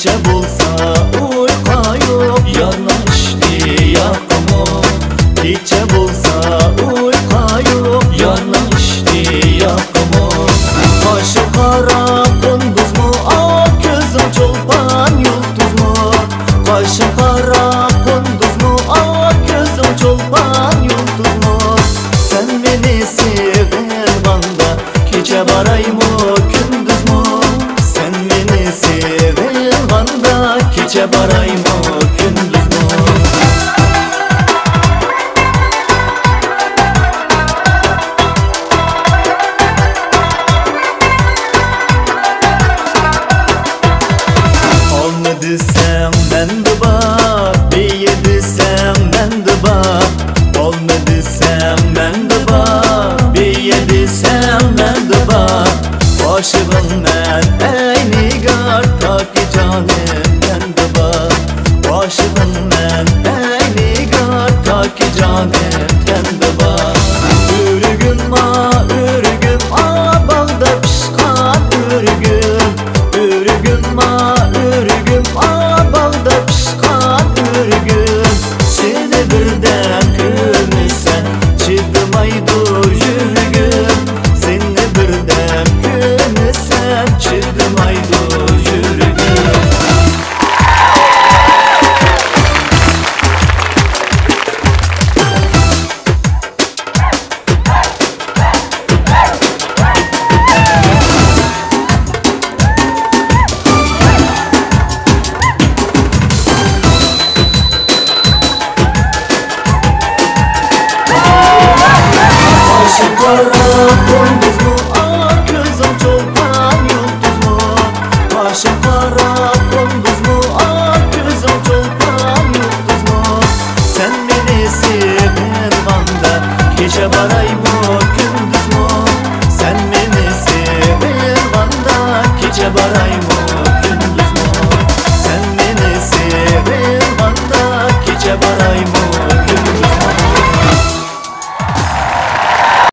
Gece bulsa uyku yok, yanlıştı yakımı. Gece bulsa uyku yok, yanlıştı yakımı. Kaşı kara kunduz mu, ak gözüm çolpan yıldız mu? Kaşı kara kunduz mu, ak gözüm çolpan yıldız mu? Sen beni seven banda, gece baray mı gündüz mu? Sen beni seven banda, gece baray mı gündüz mu? Olmadı senden de bak, değildi senden de bak. Olmadı senden de bak, değildi senden de bak. Aşığım ben